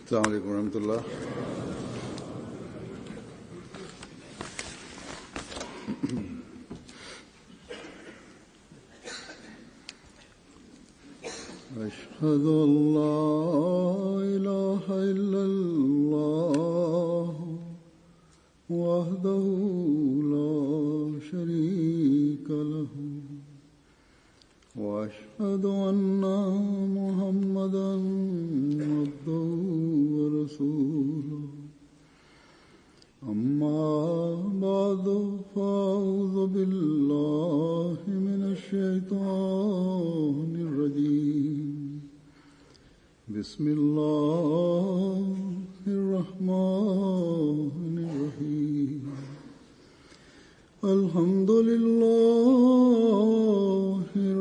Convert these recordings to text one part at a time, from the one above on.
السلام عليكم ورحمة الله. أشهد أن لا إله إلا الله وحده لا شريك له وأشهد أن محمدا عبده ورسوله أما بعد فأعوذ بالله من الشيطان الرجيم بسم الله الرحمن الرحيم الحمد لله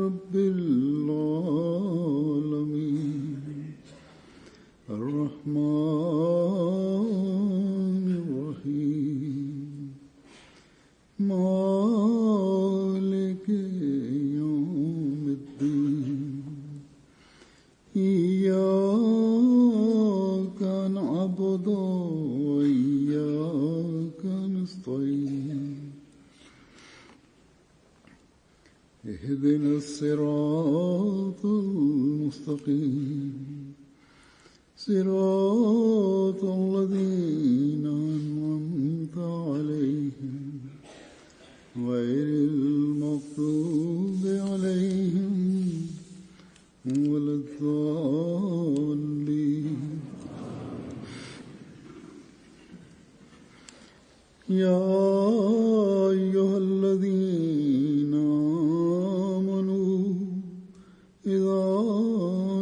رب العالمين الرحمن الرحيم مالك يوم الدين إياك نعبد وإياك نستعين اهدنا الصراط المستقيم صراط الذين أنعمت عليهم غير المغضوب عليهم ولا الضالين. يا أيها الذين آمنوا إذا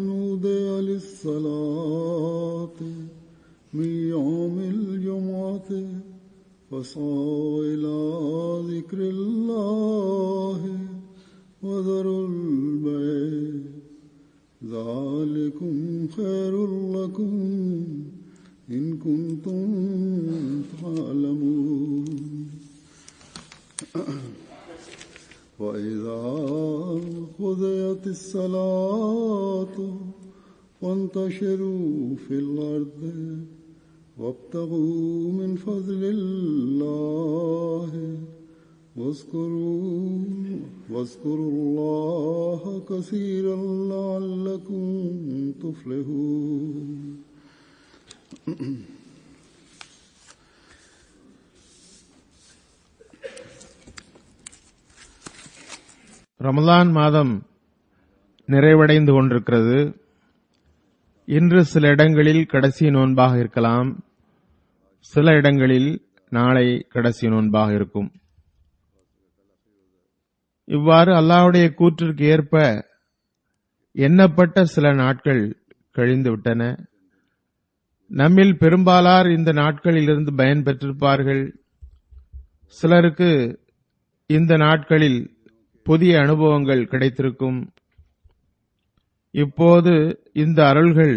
نودي للصلاة من يوم الجمعة فاسعوا إلى ذكر الله وذروا البيع ذلكم خير لكم إن كنتم تعلمون. وإذا قضيت الصلاة فانتشروا في الأرض وابتغوا من فضل الله واذكروا الله كثيرا لعلكم تفلحون. ரமலான் மாதம் நிறைவடைந்து கொண்டிருக்கிறது. இன்று சில இடங்களில் கடைசி நோன்பாக இருக்கலாம், சில இடங்களில் நாளை கடைசி நோன்பாக இருக்கும். இவ்வாறு அல்லாஹ்வுடைய கூற்றிற்கு ஏற்ப எண்ணப்பட்ட சில நாட்கள் கழிந்துவிட்டன. நம்மில் பெரும்பாலார் இந்த நாட்களில் இருந்து பயன் பெற்றிருப்பார்கள். சிலருக்கு இந்த நாட்களில் புதிய அனுபவங்கள் கிடைத்திருக்கும். இப்போது இந்த அருள்கள்,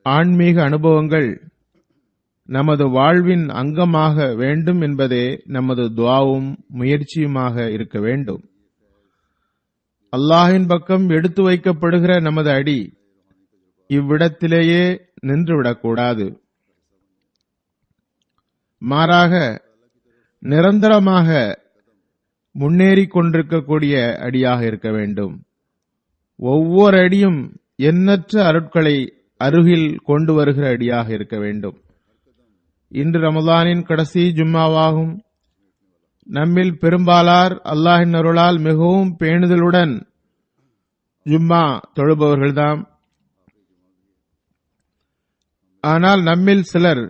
ஆன்மீக அனுபவங்கள் நமது வாழ்வின் அங்கமாக வேண்டும் என்பதே நமது துஆவும் முயற்சியுமாக இருக்க வேண்டும். அல்லாஹ்வின் பக்கம் எடுத்து வைக்கப்படுகிற நமது அடி இவ்விடத்திலேயே நின்றுவிடக்கூடாது. மாறாக நிரந்தரமாக முன்னேறிக் கொண்டிருக்கக்கூடிய அடியாக இருக்க வேண்டும். ஒவ்வொரு அடியும் எண்ணற்ற அருட்களை அருகில் கொண்டு வருகிற அடியாக இருக்க வேண்டும். இன்று ரமலானின் கடைசி ஜும்மாவாகும். நம்மில் பெரும்பாலார் அல்லாஹ்வின் அருளால் மிகவும் பேணுதலுடன் ஜும்மா தொழுபவர்கள்தாம். ஆனால் நம்மில் சிலர்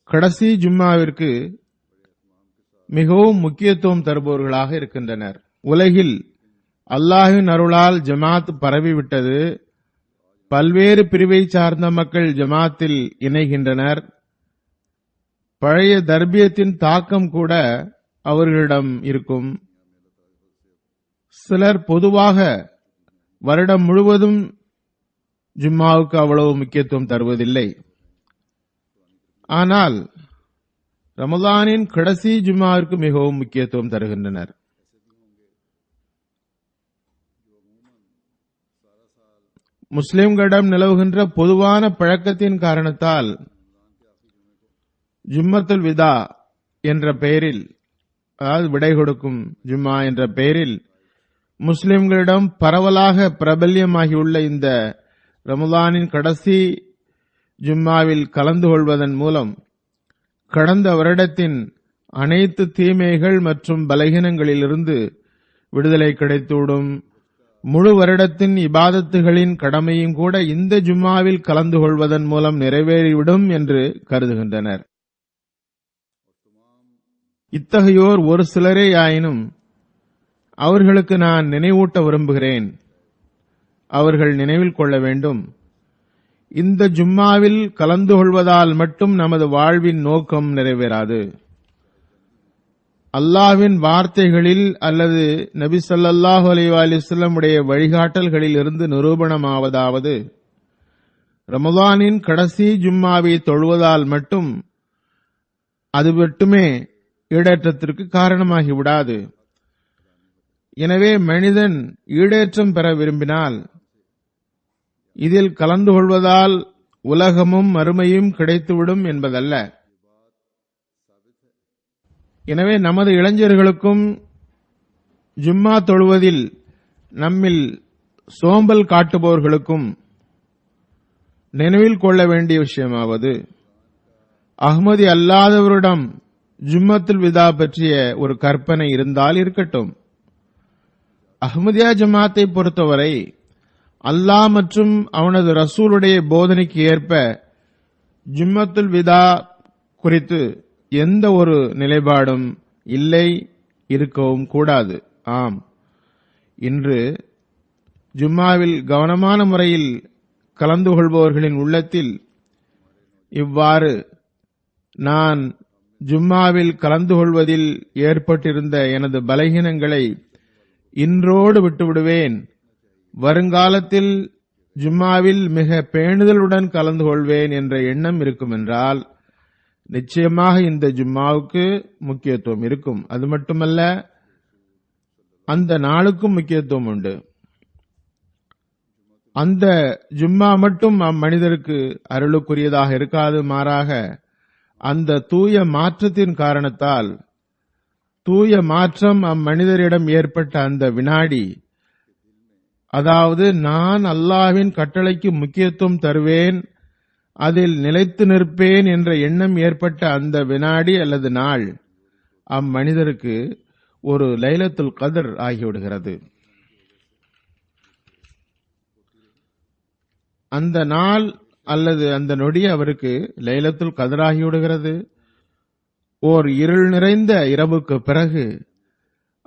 கடைசி ஜும்மாவிற்கு மிகவும் முக்கியத்துவம் தருபவர்களாக இருக்கின்றனர். உலகில் அல்லாஹ்வின் அருளால் ஜமாத் பரவிவிட்டது. பல்வேறு பிரிவை சார்ந்த மக்கள் ஜமாத்தில் இணைகின்றனர். பழைய தர்பியத்தின் தாக்கம் கூட அவர்களிடம் இருக்கும். சிலர் பொதுவாக வருடம் முழுவதும் ஜும்மாவுக்கு அவ்வளவு முக்கியத்துவம் தருவதில்லை. ஆனால் ரமலானின் கடைசி ஜும்மாவிற்கு மிகவும் முக்கியத்துவம் தருகின்றனர். முஸ்லிம்களிடம் நிலவுகின்ற பொதுவான பழக்கத்தின் காரணத்தால் ஜும்மத்துல் விதா என்ற பெயரில், அதாவது விடை கொடுக்கும் ஜும்மா என்ற பெயரில் முஸ்லிம்களிடம் பரவலாக பிரபல்யமாகியுள்ள இந்த ரமலானின் கடைசி ஜும்மாவில் கலந்து கொள்வதன் மூலம் கடந்த வருடத்தின் அனைத்து தீமைகள் மற்றும் பலகீனங்களிலிருந்து விடுதலை கிடைத்துவிடும். முழு வருடத்தின் இபாதத்துகளின் கடமையும் கூட இந்த ஜும்மாவில் கலந்து கொள்வதன் மூலம் நிறைவேறிவிடும் என்று கருதுகின்றனர். இத்தகையோர் ஒரு சிலரே ஆயினும் அவர்களுக்கு நான் நினைவூட்ட விரும்புகிறேன். அவர்கள் நினைவில் கொள்ள வேண்டும், இந்த ஜும்மாவில் கலந்து கொள்வதால் மட்டும் நமது வாழ்வின் நோக்கம் நிறைவேறாது. அல்லாஹ்வின் வார்த்தைகளில் அல்லது நபி ஸல்லல்லாஹு அலைஹி வஸல்லம் உடைய வழிகாட்டல்களில் இருந்து நிரூபணமாவதாவது, ரமலானின் கடைசி ஜும்மாவை தொழுவதால் மட்டும் அது மட்டுமே ஈடேற்றத்திற்கு காரணமாகிவிடாது. எனவே மனிதன் ஈடேற்றம் பெற விரும்பினால் இதில் கலந்து கொள்வதால் உலகமும் மறுமையும் கிடைத்துவிடும் என்பதல்ல. எனவே நமது இளைஞர்களுக்கும் ஜும்மா தொழுவதில் நம்மில் சோம்பல் காட்டுபவர்களுக்கும் நினைவில் கொள்ள வேண்டிய விஷயமாவது, அஹ்மதி அல்லாதவரிடம் ஜும்மத்துல் விதா பற்றிய ஒரு கற்பனை இருந்தால் இருக்கட்டும். அஹ்மதியா ஜமாத்தை பொறுத்தவரை அல்லாஹ் மற்றும் அவனது ரசூலுடைய போதனைக்கு ஏற்ப ஜும்மத்துல் விதா குறித்து எந்த ஒரு நிலைப்பாடும் இல்லை, இருக்கவும் கூடாது. ஆம், இன்று ஜும்மாவில் கவனமான முறையில் கலந்து கொள்பவர்களின் உள்ளத்தில் இவ்வாறு, நான் ஜும்மாவில் கலந்து கொள்வதில் ஏற்பட்டிருந்த எனது பலகீனங்களை இன்றோடு விட்டுவிடுவேன், வருங்காலத்தில் ஜும்மாவில் மிக பேணுதலுடன் கலந்து கொள்வேன் என்ற எண்ணம் இருக்கும் என்றால் நிச்சயமாக இந்த ஜும்மாவுக்கு முக்கியத்துவம் இருக்கும். அது மட்டுமல்ல, அந்த நாளுக்கும் முக்கியத்துவம் உண்டு. அந்த ஜும்மா மட்டும் அம்மனிதருக்கு அருளுக்குரியதாக இருக்காது, மாறாக அந்த தூய மாற்றத்தின் காரணத்தால், தூய மாற்றம் அம்மனிதரிடம் ஏற்பட்ட அந்த வினாடி, அதாவது நான் அல்லாஹ்வின் கட்டளைக்கு முக்கியத்துவம் தருவேன், அதில் நிலைத்து நிற்பேன் என்ற எண்ணம் ஏற்பட்ட அந்த வினாடி அல்லது நாள் அம்மனிதருக்கு ஒரு லைலத்துல் கத்ர் ஆகிவிடுகிறது. அந்த நாள் அல்லது அந்த நொடி அவருக்கு லைலத்துல் கத்ர் ஆகிவிடுகிறது. ஓர் இருள் நிறைந்த இரவுக்கு பிறகு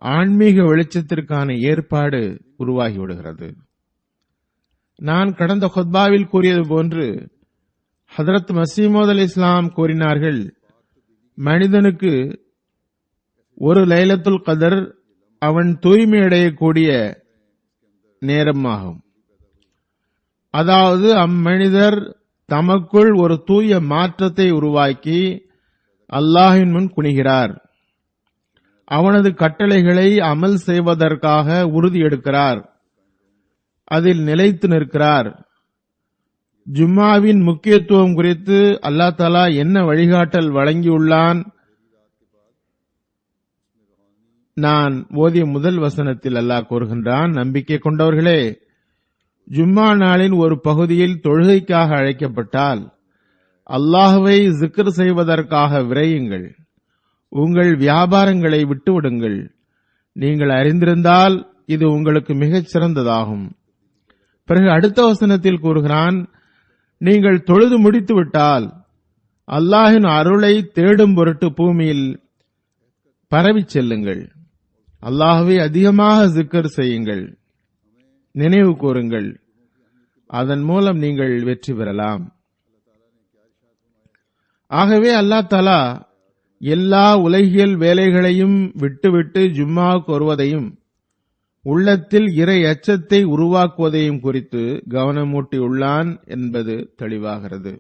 ஆன்மீக வெளிச்சத்திற்கான ஏற்பாடு உருவாகிவிடுகிறது. நான் கடந்த குத்பாவில் கூறியது போன்று ஹதரத் மஸீமூத் அலைஹிஸ்ஸலாம் கூறினார்கள், மனிதனுக்கு ஒரு லைலத்துல் கத்ர் அவன் தூய்மையடையக்கூடிய நேரமாகும். அதாவது அம்மனிதர் தமக்குள் ஒரு தூய மாற்றத்தை உருவாக்கி அல்லாஹ்வின் முன் குனிகிறார், அவனது கட்டளைகளை அமல் செய்வதற்காக உறுதி எடுக்கிறார், அதில் நிலைத்து நிற்கிறார். ஜும்மாவின் முக்கியத்துவம் குறித்து அல்லாஹ் தஆலா என்ன வழிகாட்டல் வழங்கியுள்ளான்? நான் ஓதிய முதல் வசனத்தில் அல்லாஹ் கூறுகின்றான், நம்பிக்கை கொண்டவர்களே, ஜும்மா நாளின் ஒரு பகுதியில் தொழுகைக்காக அழைக்கப்பட்டால் அல்லாஹ்வை zikr செய்வதற்காக விரையுங்கள், உங்கள் வியாபாரங்களை விட்டுவிடுங்கள், நீங்கள் அறிந்திருந்தால் இது உங்களுக்கு மிகச் சிறந்ததாகும். பிறகு அடுத்த வசனத்தில் கூறுகிறான், நீங்கள் தொழுது முடித்துவிட்டால் அல்லாஹ்வின் அருளை தேடும் பொருட்டு பூமியில் பரவிச் செல்லுங்கள், அல்லாஹ்வை அதிகமாக zikr செய்யுங்கள், நினைவு கூறுங்கள், அதன் மூலம் நீங்கள் வெற்றி பெறலாம். ஆகவே அல்லாஹ் தஆலா எல்லா உலகியல் வேலைகளையும் விட்டுவிட்டு ஜும்மாவுக்கு வருவதையும் உள்ளத்தில் இறை அச்சத்தை உருவாக்குவதையும் குறித்து கவனமூட்டியுள்ளான் என்பது தெளிவாகிறது.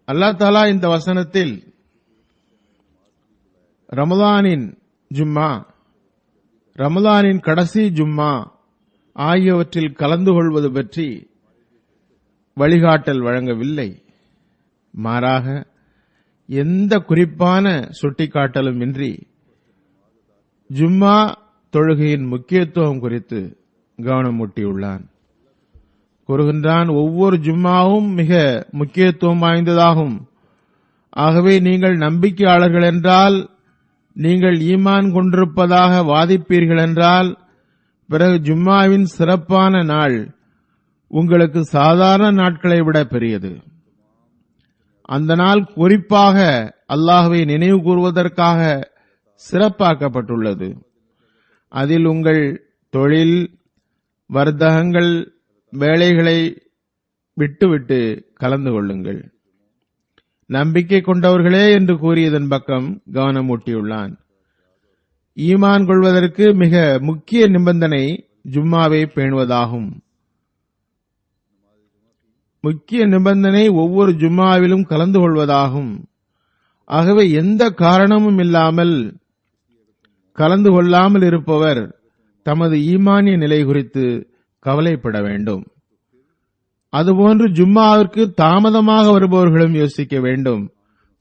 அல்லாஹ் தஆலா இந்த வசனத்தில் ரமலானின் ஜும்மா, ரமலானின் கடைசி ஜும்மா ஆகியவற்றில் கலந்து கொள்வது பற்றி வழிகாட்டல் வழங்கவில்லை. மாறாக எந்த குறிப்பான சுட்டிக்காட்டலும் இன்றி ஜும்மா தொழுகையின் முக்கியத்துவம் குறித்து கவனமூட்டியுள்ளான். கூறுகின்றான், ஒவ்வொரு ஜும்மாவும் மிக முக்கியத்துவம் வாய்ந்ததாகும். ஆகவே நீங்கள் நம்பிக்கையாளர்கள் என்றால், நீங்கள் ஈமான் கொண்டிருப்பதாக வாதிப்பீர்கள் என்றால், பிறகு ஜும்மாவின் சிறப்பான நாள் உங்களுக்கு சாதாரண நாட்களை விட பெரியது. அந்த நாள் குறிப்பாக அல்லாஹ்வை நினைவு கூறுவதற்காக சிறப்பாக்கப்பட்டுள்ளது. அதில் உங்கள் தொழில், வர்த்தகங்கள், வேலைகளை விட்டுவிட்டு கலந்து கொள்ளுங்கள். நம்பிக்கை கொண்டவர்களே என்று கூறியதன் பக்கம் கவனமூட்டியுள்ளான். ஈமான் கொள்வதற்கு மிக முக்கிய நிபந்தனை ஜும்மாவை பேணுவதாகும். முக்கிய நிபந்தனை ஒவ்வொரு ஜும்மாவிலும் கலந்து கொள்வதாகும். ஆகவே எந்த காரணமும் இல்லாமல் கலந்து கொள்ளாமல் இருப்பவர் தமது ஈமானிய நிலை குறித்து கவலைப்பட வேண்டும். அதுபோன்று ஜும்மாவிற்கு தாமதமாக வருபவர்களும் யோசிக்க வேண்டும்.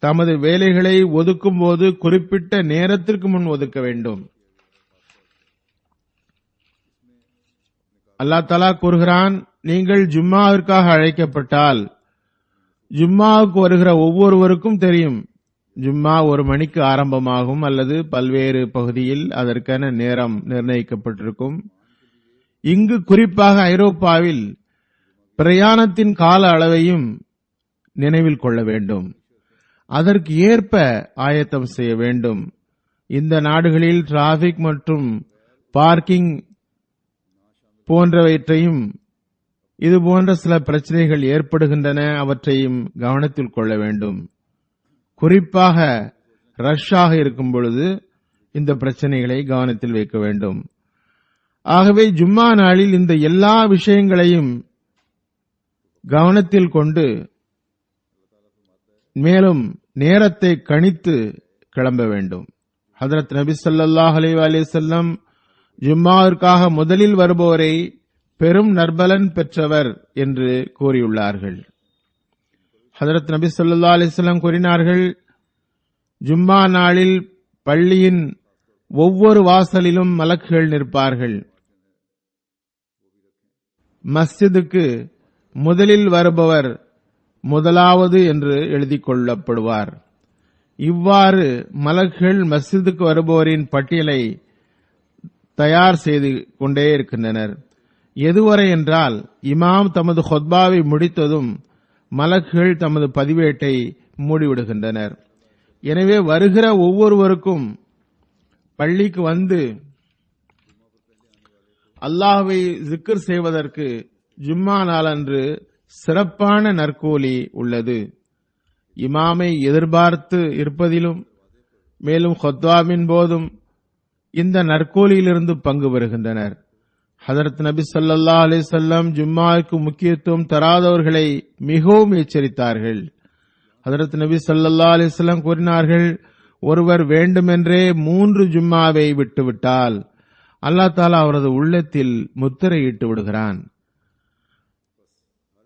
தமது வேலைகளை ஒதுக்கும் போது குறிப்பிட்ட நேரத்திற்கு முன் ஒதுக்க வேண்டும். அல்லாஹ் தஆலா கூறுகிறான், நீங்கள் ஜும்மாவிற்காக அழைக்கப்பட்டால், ஜும்மாவுக்கு வருகிற ஒவ்வொருவருக்கும் தெரியும், ஜும்மா 1 மணிக்கு ஆரம்பமாகும் அல்லது பல்வேறு பகுதியில் அதற்கான நேரம் நிர்ணயிக்கப்பட்டிருக்கும். இங்கு குறிப்பாக ஐரோப்பாவில் பிரயாணத்தின் கால அளவையும் நினைவில் கொள்ள வேண்டும். அதற்கு ஏற்ப ஆயத்தம் செய்ய வேண்டும். இந்த நாடுகளில் டிராபிக் மற்றும் பார்க்கிங் போன்றவற்றையும் இதுபோன்ற சில பிரச்சனைகள் ஏற்படுகின்றன. அவற்றையும் கவனத்தில் கொள்ள வேண்டும். குறிப்பாக ரஷ்ஷாக இருக்கும் பொழுது இந்த பிரச்சனைகளை கவனத்தில் வைக்க வேண்டும். ஆகவே ஜும்மா நாளில் இந்த எல்லா விஷயங்களையும் கவனத்தில் கொண்டு மேலும் நேரத்தை கணித்து கிளம்ப வேண்டும். ஹஜ்ரத் நபி ஸல்லல்லாஹு அலைஹி வஸல்லம் ஜும்மாவிற்காக முதலில் வருபவரை பெரும் நற்பலன் பெற்றவர் என்று கூறியுள்ளார்கள். ஹஜ்ரத் நபி ஸல்லல்லாஹு அலைஹி வஸல்லம் கூறினார்கள், ஜும்மா நாளில் பள்ளியின் ஒவ்வொரு வாசலிலும் மலக்குகள் நிற்பார்கள். மஸ்ஜிதுக்கு முதலில் வருபவர் முதலாவது என்று எழுதிக் கொள்ளப்படுவார். இவ்வாறு மலக்குகள் மஸ்ஜிதுக்கு வருபவரின் பட்டியலை தயார் செய்து கொண்டே இருக்கின்றனர். எதுவரை என்றால், இமாம் தமது ஹுத்பாவை முடித்ததும் மலக்குகள் தமது பதிவேட்டை மூடிவிடுகின்றனர். எனவே வருகிற ஒவ்வொருவருக்கும் பள்ளிக்கு வந்து அல்லாஹ்வை ஜிக்ர் செய்வதற்கு ஜும்மா நாளன்று சிறப்பான நற்கூலி உள்ளது. இமாமை எதிர்பார்த்து இருப்பதிலும் மேலும் ஹுத்பாவின் போதும் இந்த நற்கூலியிலிருந்து பங்கு பெறுகின்றனர். ஹஜ்ரத் நபி ஸல்லல்லாஹு அலைஹி வஸல்லம் ஜும்மாவுக்கு முக்கியத்துவம் தராதவர்களை மிகவும் எச்சரித்தார்கள். ஹஜ்ரத் நபி ஸல்லல்லாஹு அலைஹி வஸல்லம் கூறினார்கள், ஒருவர் வேண்டுமென்றே 3 ஜும்மாவை விட்டுவிட்டால் அல்லாஹ் தஆலா அவரது உள்ளத்தில் முத்திரையிட்டு விடுகிறான்.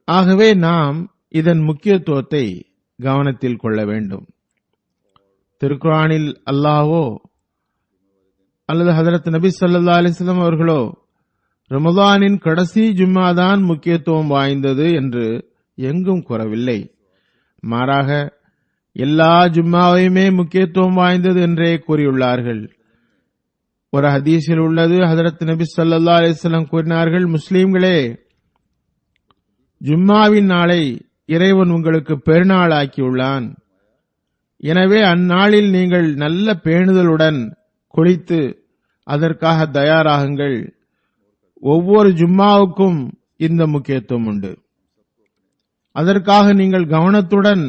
ஆகவே நாம் இதன் முக்கியத்துவத்தை கவனத்தில் கொள்ள வேண்டும். திருக்குர்ஆனில் அல்லாஹ்வோ அல்லது ஹஜ்ரத் நபி ஸல்லல்லாஹு அலைஹி வஸல்லம் அவர்களோ ரமலானின் கடைசி ஜும்மாதான் முக்கியத்துவம் வாய்ந்தது என்று எங்கும் கூறவில்லை. மாறாக எல்லா ஜும்மாவையுமே முக்கியத்துவம் வாய்ந்தது என்றே கூறியுள்ளார்கள். ஒரு ஹதீஸில் உள்ளது, ஹஜ்ரத் நபி ஸல்லல்லாஹு அலைஹி வஸல்லம் கூறினார்கள், முஸ்லிம்களே, ஜும்மாவின் நாளை இறைவன் உங்களுக்கு பெருநாளாக்கியுள்ளான். எனவே அந்நாளில் நீங்கள் நல்ல பேணுதலுடன் குளித்து அதற்காக தயாராகுங்கள். ஒவ்வொரு ஜும்மாவுக்கும் இந்த முக்கியத்துவம் உண்டு. அதற்காக நீங்கள் கவனத்துடன்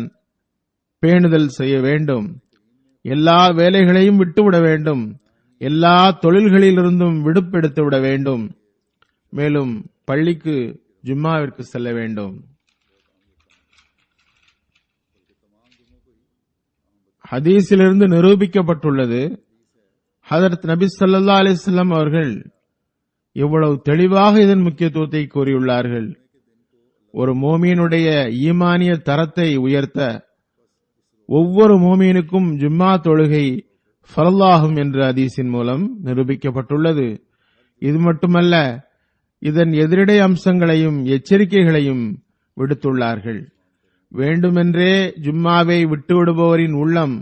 பேணுதல் செய்ய வேண்டும். எல்லா வேலைகளையும் விட்டுவிட வேண்டும். எல்லா தொழில்களிலிருந்தும் விடுப்பெடுத்து விட வேண்டும். மேலும் பள்ளிக்கு ஜும்மாவிற்கு செல்ல வேண்டும். ஹதீஸிலிருந்து நிரூபிக்கப்பட்டுள்ளது, ஹஜ்ரத் நபி ஸல்லல்லாஹு அலைஹி வஸல்லம் அவர்கள் இவ்வளவு தெளிவாக இதன் முக்கியத்துவத்தை கூறியுள்ளார்கள். ஒரு மோமீனுடைய ஈமானிய தரத்தை உயர்த்த ஒவ்வொரு மோமீனுக்கும் ஜும்மா தொழுகை ஃபர்லாகும் என்ற ஹதீஸின் மூலம் நிரூபிக்கப்பட்டுள்ளது. இது மட்டுமல்ல, இதன் எதிரிடை அம்சங்களையும் எச்சரிக்கைகளையும் விடுத்துள்ளார்கள். வேண்டுமென்றே ஜும்மாவை விட்டுவிடுபவரின் உள்ளம்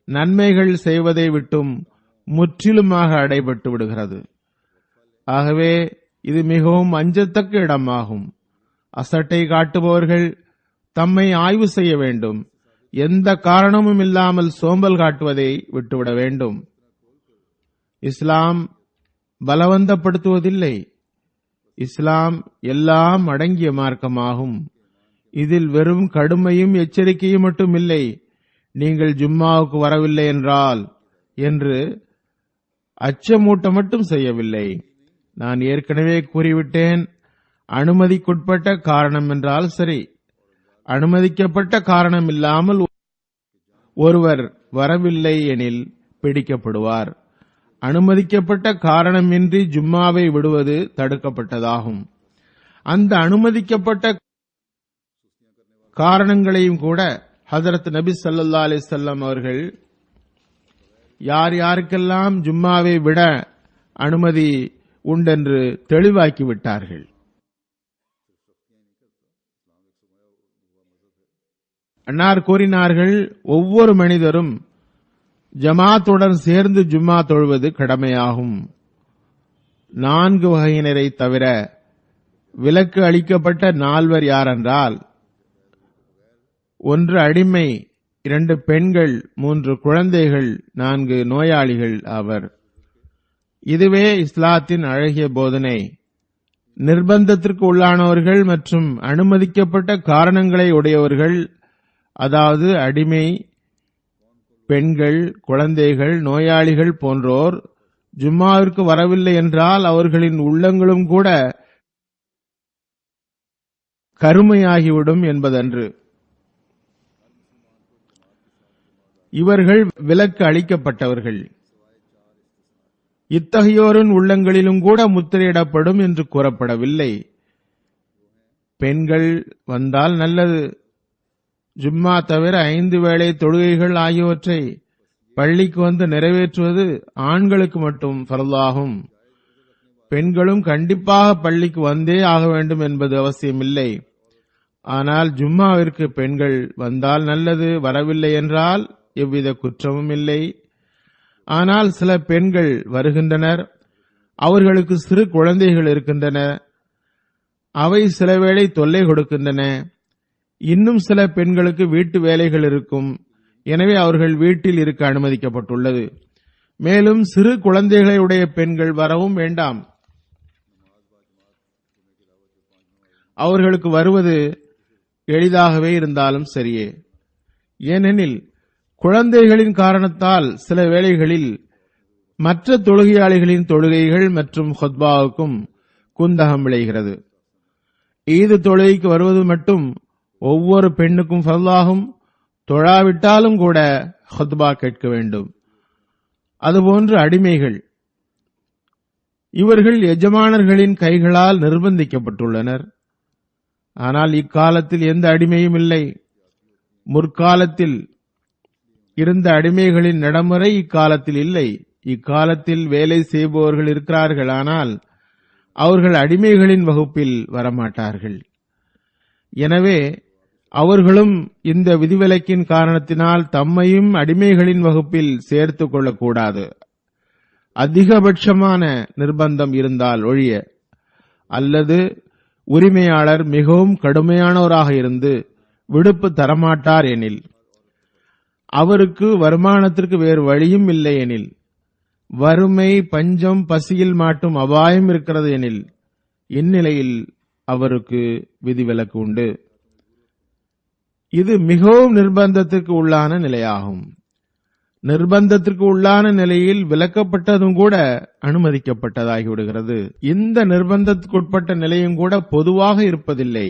நன்மைகள் செய்வதை விட்டும் முற்றிலுமாக அடைபட்டு விடுகிறது. ஆகவே இது மிகவும் அஞ்சத்தக்க இடமாகும். அசட்டை காட்டுபவர்கள் தம்மை ஆய்வு செய்ய வேண்டும். எந்த காரணமும் இல்லாமல் சோம்பல் காட்டுவதை விட்டுவிட வேண்டும். இஸ்லாம் பலவந்தப்படுத்துவதில்லை. இஸ்லாம் எல்லாம் அடங்கிய மார்க்கமாகும். இதில் வெறும் கடுமையும் எச்சரிக்கையும் மட்டும் இல்லை. நீங்கள் ஜும்மாவுக்கு வரவில்லை என்றால் என்று அச்சமூட்ட மட்டும் செய்யவில்லை. நான் ஏற்கனவே கூறிவிட்டேன், அனுமதிக்குட்பட்ட காரணம் என்றால் சரி. அனுமதிக்கப்பட்ட காரணம் இல்லாமல் ஒருவர் வரவில்லை எனில் பிடிக்கப்படுவார். அனுமதிக்கப்பட்ட காரணமின்றி ஜும்மாவை விடுவது தடுக்கப்பட்டதாகும். அந்த அனுமதிக்கப்பட்ட காரணங்களையும் கூட ஹஜரத் நபி ஸல்லல்லாஹு அலைஹி வஸல்லம் அவர்கள் யார் யாருக்கெல்லாம் ஜும்மாவை விட அனுமதி உண்டென்று தெளிவாக்கி விட்டார்கள். அன்னார் கூறினார்கள், ஒவ்வொரு மனிதரும் ஜமாத்துடன் சேர்ந்து ஜும்மா தொழுவது கடமையாகும். 4 வகையினரை தவிர விலக்கு அளிக்கப்பட்ட 4 யாரென்றால், 1 அடிமை, 2 பெண்கள், 3 குழந்தைகள், 4 நோயாளிகள் ஆவர். இதுவே இஸ்லாத்தின் அழகிய போதனை. நிர்பந்தத்திற்கு உள்ளானவர்கள் மற்றும் அனுமதிக்கப்பட்ட காரணங்களை உடையவர்கள், அதாவது அடிமை, பெண்கள், குழந்தைகள், நோயாளிகள் போன்றோர் ஜும்மாவிற்கு வரவில்லை என்றால் அவர்களின் உள்ளங்களும் கூட கருமையாகிவிடும் என்பதன்று. இவர்கள் விலக்கு அளிக்கப்பட்டவர்கள். இத்தகையோரின் உள்ளங்களிலும் கூட முத்திரையிடப்படும் என்று கூறப்படவில்லை. பெண்கள் வந்தால் நல்லது. ஜும்மா தவிர 5 வேளை தொழுகைகள் ஆகியவற்றை பள்ளிக்கு வந்து நிறைவேற்றுவது ஆண்களுக்கு மட்டும் ஃபர்லாகும். பெண்களும் கண்டிப்பாக பள்ளிக்கு வந்தே ஆக வேண்டும் என்பது அவசியமில்லை. ஆனால் ஜும்மாவிற்கு பெண்கள் வந்தால் நல்லது, வரவில்லை என்றால் எவ்வித குற்றமும் இல்லை. ஆனால் சில பெண்கள் வருகின்றனர், அவர்களுக்கு சிறு குழந்தைகள் இருக்கின்றன, அவை சில வேளை தொல்லை கொடுக்கின்றன. இன்னும் சில பெண்களுக்கு வீட்டு வேலைகள் இருக்கும், எனவே அவர்கள் வீட்டில் இருக்க அனுமதிக்கப்பட்டுள்ளது. மேலும் சிறு குழந்தைகளை உடைய பெண்கள் வரவும் வேண்டாம். அவர்களுக்கு வருவது எளிதாகவே இருந்தாலும் சரியே. ஏனெனில் குழந்தைகளின் காரணத்தால் சில வேளைகளில் மற்ற தொழுகையாளிகளின் தொழுகைகள் மற்றும் ஹுத்பாவுக்கும் குந்தகம் விளைகிறது. ஈது தொழுகைக்கு வருவது மட்டும் ஒவ்வொரு பெண்ணுக்கும் ஃபர்லாகும். தொழாவிட்டாலும் கூட ஹுத்பா கேட்க வேண்டும். அதுபோன்று அடிமைகள், இவர்கள் எஜமானர்களின் கைகளால் நிர்பந்திக்கப்பட்டுள்ளனர். ஆனால் இக்காலத்தில் எந்த அடிமையும் இல்லை. முற்காலத்தில் இருந்த அடிமைகளின் நடைமுறை இக்காலத்தில் இல்லை. இக்காலத்தில் வேலை செய்பவர்கள் இருக்கிறார்கள், ஆனால் அவர்கள் அடிமைகளின் வகுப்பில் வரமாட்டார்கள். எனவே அவர்களும் இந்த விதிவிலக்கின் காரணத்தினால் தம்மையும் அடிமைகளின் வகுப்பில் சேர்த்துக் கொள்ளக்கூடாது. அதிகபட்சமான நிர்பந்தம் இருந்தால் ஒழிய, அல்லது உரிமையாளர் மிகவும் கடுமையானவராக இருந்து விடுப்பு தரமாட்டார் எனில், அவருக்கு வருமானத்திற்கு வேறு வழியும் இல்லை எனில், வறுமை, பஞ்சம், பசியில் மாட்டும் அபாயம் இருக்கிறது எனில், இந்நிலையில் அவருக்கு விதிவிலக்கு உண்டு. இது மிகவும் நிர்பந்தத்திற்கு உள்ளான நிலையாகும். நிர்பந்தத்திற்கு உள்ளான நிலையில் விலக்கப்பட்டதும் கூட அனுமதிக்கப்பட்டதாகிவிடுகிறது. இந்த நிர்பந்தத்துக்குட்பட்ட நிலையும் கூட பொதுவாக இருப்பதில்லை.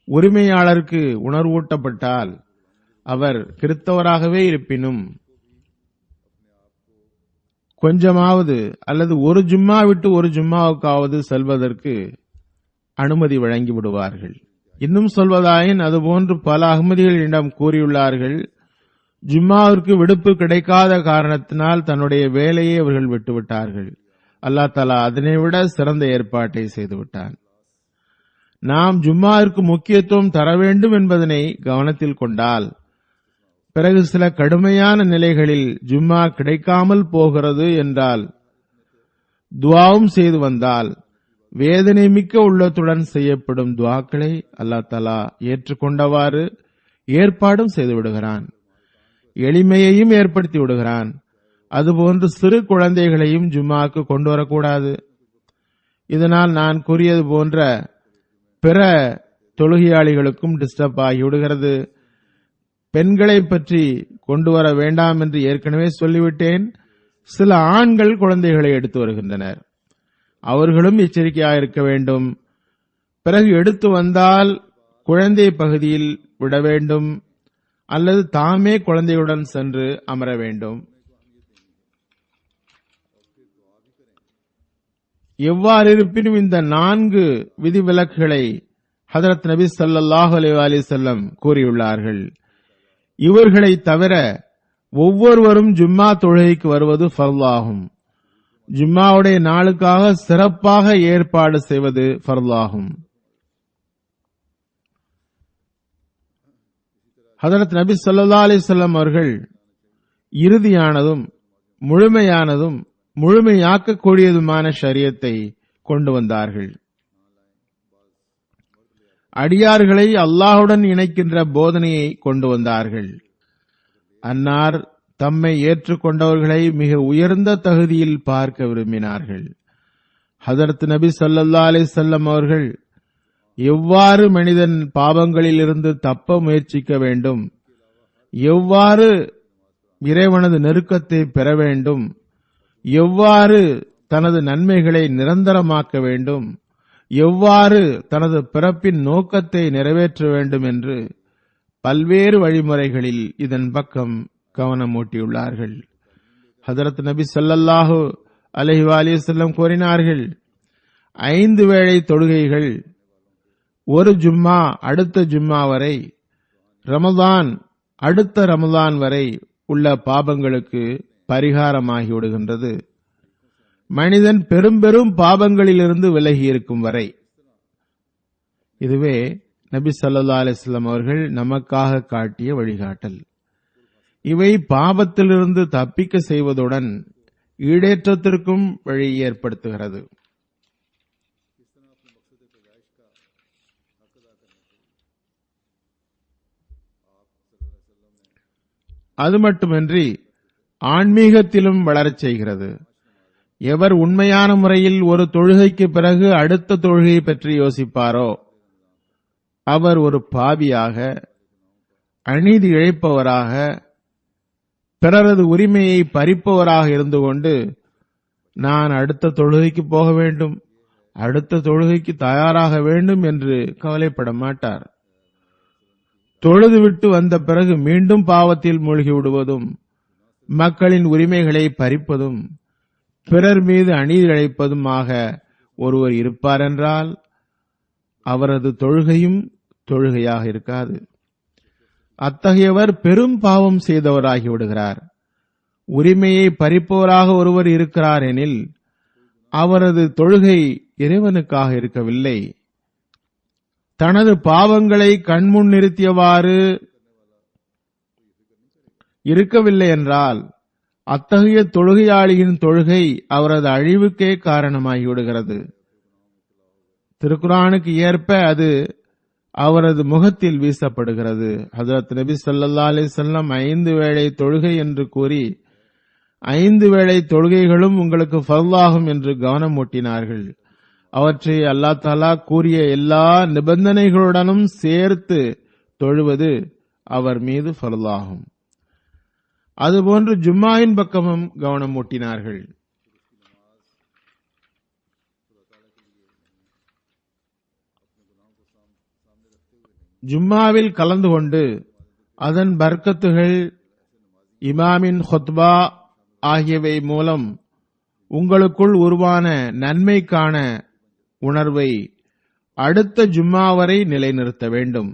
உரிமையாளருக்கு உணர்வூட்டப்பட்டால் அவர் கிறிஸ்தவராகவே இருப்பினும் கொஞ்சமாவது அல்லது ஒரு ஜும்மா விட்டு ஒரு ஜும்மாவுக்காவது செல்வதற்கு அனுமதி வழங்கி விடுவார்கள். இன்னும் சொல்வதாயின் அதுபோன்று பல அகமதிகளிடம் கூறியுள்ளார்கள், ஜும்மாவிற்கு விடுப்பு கிடைக்காத காரணத்தினால் தன்னுடைய வேலையை அவர்கள் விட்டுவிட்டார்கள். அல்லாஹ் தஆலா அதனை விட சிறந்த ஏற்பாட்டை செய்துவிட்டான். நாம் ஜும்மாவிற்கு முக்கியத்துவம் தர வேண்டும் என்பதனை கவனத்தில் கொண்டால், பிறகு சில கடுமையான நிலைகளில் ஜும்மா கிடைக்காமல் போகிறது என்றால் துஆவும் செய்து வந்தால் வேதனை மிக்க உள்ளத்துடன் செய்யப்படும் துஆக்களை அல்லாஹ் தஆலா ஏற்றுக்கொண்டவாறு ஏற்பாடும் செய்து விடுகிறான். எளிமையையும் ஏற்படுத்தி விடுகிறான். அதுபோன்று சிறு குழந்தைகளையும் ஜும்மாவுக்கு கொண்டு வரக்கூடாது. இதனால் நான் கூறியது போன்ற பிற தொழுகையாளிகளுக்கும் டிஸ்டர்ப் ஆகிவிடுகிறது. பெண்களை பற்றி கொண்டு வர வேண்டாம் என்று ஏற்கனவே சொல்லிவிட்டேன். சில ஆண்கள் குழந்தைகளை எடுத்து வருகின்றனர். அவர்களும் எச்சரிக்கையாக இருக்க வேண்டும். பிறகு எடுத்து வந்தால் குழந்தை பகுதியில் விட வேண்டும் அல்லது தாமே குழந்தையுடன் சென்று அமர வேண்டும். எவ்வாறு இருப்பினும் இந்த 4 விதிவிலக்குகளை ஹஜ்ரத் நபி ஸல்லல்லாஹு அலைஹி வஸல்லம் கூறியுள்ளார்கள். இவர்களை தவிர ஒவ்வொருவரும் ஜும்மா தொழுகைக்கு வருவது ஃபர்லாகும். ஜும்மாவுடைய நாளுக்காக சிறப்பாக ஏற்பாடு செய்வது ஃபர்லாகும். ஹஜ்ரத் நபி ஸல்லல்லாஹு அலைஹி வஸல்லம் அவர்கள் இறுதியானதும் முழுமையானதும் முழுமையாக்கக்கூடியதுமான ஷரியத்தை கொண்டு வந்தார்கள். அடியார்களை அல்லாஹுடன் இணைக்கின்ற போதனையை கொண்டு வந்தார்கள். அன்னார் தம்மை ஏற்றுக்கொண்டவர்களை மிக உயர்ந்த தகுதியில் பார்க்க விரும்பினார்கள். ஹஜ்ரத் நபி ஸல்லல்லாஹு அலைஹி வஸல்லம் அவர்கள் எவ்வாறு மனிதன் பாவங்களில் இருந்து தப்ப முயற்சிக்க வேண்டும், எவ்வாறு இறைவனது நெருக்கத்தை பெற வேண்டும், எவ்வாறு தனது நன்மைகளை நிரந்தரமாக்க வேண்டும், எவ்வாறு தனது பிறப்பின் நோக்கத்தை நிறைவேற்ற வேண்டும் என்று பல்வேறு வழிமுறைகளில் இதன் பக்கம் கவனமூட்டியுள்ளார்கள். ஹஜ்ரத் நபி ஸல்லல்லாஹு அலைஹி வஸல்லம் கூறினார்கள், 5 வேளை தொழுகைகள் ஒரு ஜும்மா அடுத்த ஜும்மா வரை, ரமதான் அடுத்த ரமதான் வரை உள்ள பாபங்களுக்கு பரிகாரமாகிவிடுகின்றது. மனிதன் பெரும் பெரும் பாபங்களிலிருந்து விலகி இருக்கும் வரை. இதுவே நபி ஸல்லல்லாஹு அலைஹி வஸல்லம் அவர்கள் நமக்காக காட்டிய வழிகாட்டல். இவை பாவத்திலிருந்து தப்பிக்க செய்வதுடன் ஈடேற்றத்திற்கும் வழி ஏற்படுத்துகிறது. அது மட்டுமின்றி ஆன்மீகத்திலும் வளரச் செய்கிறது. எவர் உண்மையான முறையில் ஒரு தொழுகைக்கு பிறகு அடுத்த தொழுகை பற்றி யோசிப்பாரோ அவர் ஒரு பாவியாக, அநீதி இழைப்பவராக, பிறரது உரிமையை பறிப்பவராக இருந்து கொண்டு நான் அடுத்த தொழுகைக்கு போக வேண்டும், அடுத்த தொழுகைக்கு தயாராக வேண்டும் என்று கவலைப்பட மாட்டார். தொழுதுவிட்டு வந்த பிறகு மீண்டும் பாவத்தில் மூழ்கி விடுவதும், மக்களின் உரிமைகளை பறிப்பதும், பிறர் மீது அநீதி இழைப்பதுமாக ஒருவர் இருப்பார் என்றால் அவரது தொழுகையும் தொழுகையாக இருக்காது. அத்தகையவர் பெரும் பாவம் செய்தவராகி விடுகிறார். உரிமையை பறிப்பவராக ஒருவர் இருக்கிறார் எனில் அவரது தொழுகை இறைவனுக்காக இருக்கவில்லை. தனது பாவங்களை கண்முன் நிறுத்தியவாறு இருக்கவில்லை என்றால் அத்தகைய தொழுகையாளியின் தொழுகை அவரது அழிவுக்கே காரணமாகிவிடுகிறது. திருக்குர்ஆனுக்கு ஏற்ப அது அவரது முகத்தில் வீசப்படுகிறது. ஹஜ்ரத் நபி ஸல்லல்லாஹு அலைஹி வஸல்லம் 5 வேளை தொழுகை என்று கூறி 5 வேளை தொழுகைகளும் உங்களுக்கு ஃபர்லாகும் என்று கவனம் ஊட்டினார்கள். அவற்றை அல்லாஹ் தஆலா கூறிய எல்லா நிபந்தனைகளுடனும் சேர்த்து தொழுவது அவர் மீது ஃபர்லாகும். அதுபோன்று ஜும்மாவின் பக்கமும் கவனம் ஊட்டினார்கள். ஜும்மாவில் கலந்து கொண்டு அதன் பர்க்கத்துகள், இமாமின் ஹுத்பா ஆகியவை மூலம் உங்களுக்குள் உருவான நன்மைக்கான உணர்வை அடுத்த ஜும்மா வரை நிலைநிறுத்த வேண்டும்.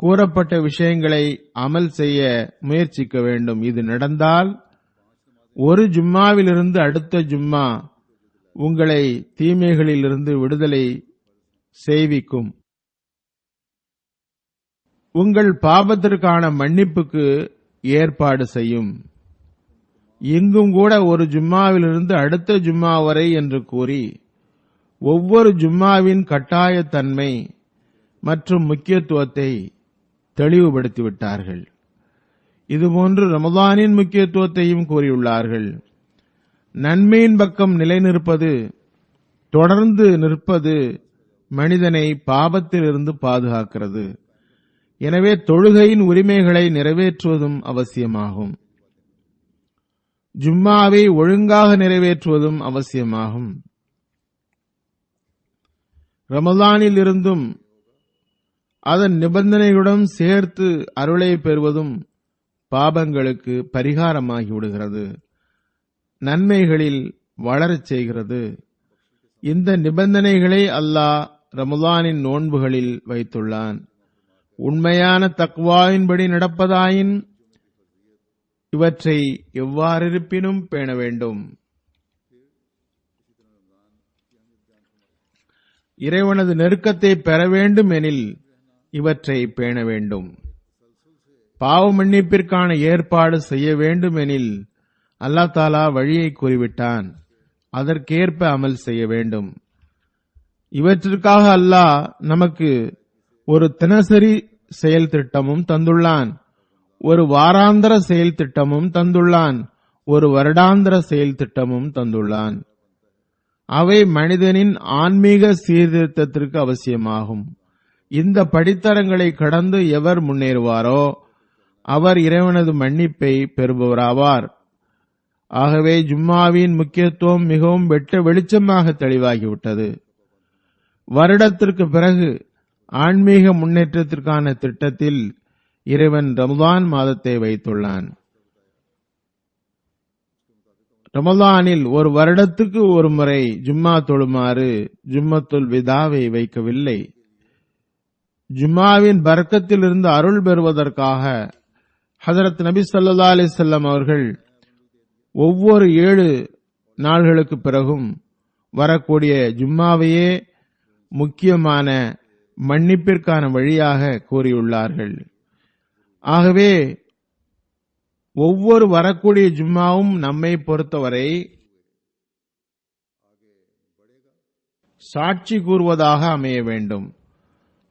கூறப்பட்ட விஷயங்களை அமல் செய்ய முயற்சிக்க வேண்டும். இது நடந்தால் ஒரு ஜும்மாவிலிருந்து அடுத்த ஜும்மா உங்களை தீமைகளிலிருந்து விடுதலை செய்விக்கும். உங்கள் பாபத்திற்கான மன்னிப்புக்கு ஏற்பாடு செய்யும். இங்கும் கூட ஒரு ஜும்மாவிலிருந்து அடுத்த ஜும்மா வரை என்று கூறி ஒவ்வொரு ஜும்மாவின் கட்டாயத்தன்மை மற்றும் முக்கியத்துவத்தை தெளிவுபடுத்திவிட்டார்கள். இதுபோன்று ரமதானின் முக்கியத்துவத்தையும் கூறியுள்ளார்கள். நன்மையின் பக்கம் நிலைநிற்பது, தொடர்ந்து நிற்பது மனிதனை பாபத்திலிருந்து பாதுகாக்கிறது. எனவே தொழுகையின் உரிமைகளை நிறைவேற்றுவதும் அவசியமாகும். ஜும்மாவை ஒழுங்காக நிறைவேற்றுவதும் அவசியமாகும். ரமலானில் இருந்தும் அதன் நிபந்தனைகளுடன் சேர்த்து அருளை பெறுவதும் பாபங்களுக்கு பரிகாரமாகிவிடுகிறது, நன்மைகளில் வளரச் செய்கிறது. இந்த நிபந்தனைகளை அல்லாஹ் ரமலானின் நோன்புகளில் வைத்துள்ளான். உண்மையான தக்வாவின்படி நடப்பதாயின் இவற்றை எவ்வாறிருப்பினும் பேண வேண்டும். இறைவனது நெருக்கத்தை பெற வேண்டும் எனில் இவற்றை பேண வேண்டும். பாவ மன்னிப்பிற்கான ஏற்பாடு செய்ய வேண்டும் எனில் அல்லாஹ் தாலா வழியை கூறிவிட்டான். அதற்கேற்ப அமல் செய்ய வேண்டும். இவற்றிற்காக அல்லாஹ் நமக்கு ஒரு தினசரி செயல் திட்டமும் தந்துள்ளான், ஒரு வாராந்திர செயல் திட்டமும் தந்துள்ளான், ஒரு வருடாந்திர செயல் திட்டமும் தந்துள்ளான். அவை மனிதனின் ஆன்மீக சீர்திருத்தத்திற்கு அவசியமாகும். இந்த படித்தரங்களை கடந்து எவர் முன்னேறுவாரோ அவர் இறைவனது மன்னிப்பை பெறுபவராவார். ஆகவே ஜும்மாவின் முக்கியத்துவம் மிகவும் வெட்ட வெளிச்சமாக தெளிவாகிவிட்டது. வருடத்திற்கு பிறகு ஆன்மீக முன்னேற்றத்திற்கான திட்டத்தில் இறைவன் ரமலான் மாதத்தை வைத்துள்ளான். ரமலானில் ஒரு வருடத்துக்கு ஒரு முறை ஜும்மா தொழுமாறு ஜும்மத்துல் விதாவை வைக்கவில்லை. ஜும்மாவின் பரக்கத்திலிருந்து அருள் பெறுவதற்காக ஹஜரத் நபி ஸல்லல்லாஹு அலைஹி வஸல்லம் அவர்கள் ஒவ்வொரு 7 நாள்களுக்கு பிறகும் வரக்கூடிய ஜும்மாவையே முக்கியமான மன்னிப்பிற்கான வழியாக கூறியுள்ளார்கள். ஆகவே ஒவ்வொரு வரக்கூடிய ஜும்மாவும் நம்மை பொறுத்தவரை சாட்சி கூறுவதாக அமைய வேண்டும்.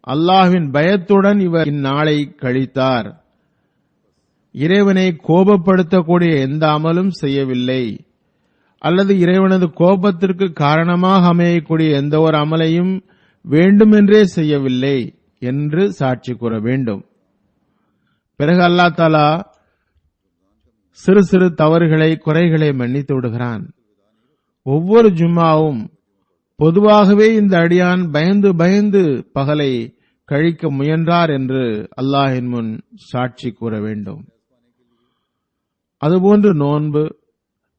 அல்லாஹ்வின் பயத்துடன் இவர் இந்நாளை கழித்தார், இறைவனை கோபப்படுத்தக்கூடிய எந்த அமலும் செய்யவில்லை, அல்லது இறைவனது கோபத்திற்கு காரணமாக அமையக்கூடிய எந்த ஒரு அமலையும் வேண்டுமென்றே செய்யவில்லை என்று சாட்சி கூற வேண்டும். பிறகு அல்லாஹ் தஆலா சிறு சிறு தவறுகளை, குறைகளை மன்னித்து விடுகிறான். ஒவ்வொரு ஜும்மாவும் பொதுவாகவே இந்த அடியான் பயந்து பயந்து பகலை கழிக்க முயன்றார் என்று அல்லாஹ்வின் முன் சாட்சி கூற வேண்டும். அதுபோன்று நோன்பு,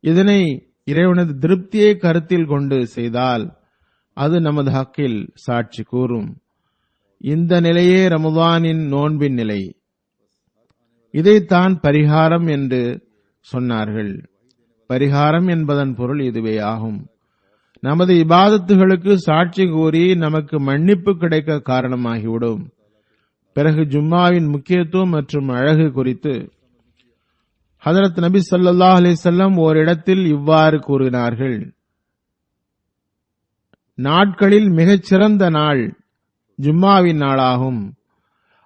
இதனை இறைவனது திருப்தியை கருத்தில் கொண்டு செய்தால் அது நமது ஹக்கில் சாட்சி கூறும். இந்த நிலையே ரமலானின் நோன்பின் நிலை. இதைத்தான் பரிகாரம் என்று சொன்னார்கள். பரிகாரம் என்பதன் பொருள் இதுவே ஆகும். நமது இபாதத்துகளுக்கு சாட்சி கூறி நமக்கு மன்னிப்பு கிடைக்க காரணமாகிவிடும். பிறகு ஜும்மாவின் முக்கியத்துவம் மற்றும் அழகு குறித்து ஹஜரத் நபி ஸல்லல்லாஹு அலைஹி வஸல்லம் ஓரிடத்தில் இவ்வாறு கூறினார்கள்: நாட்களில் மிகச்சிறந்த நாள் ஜும்மாவின் நாளாகும்.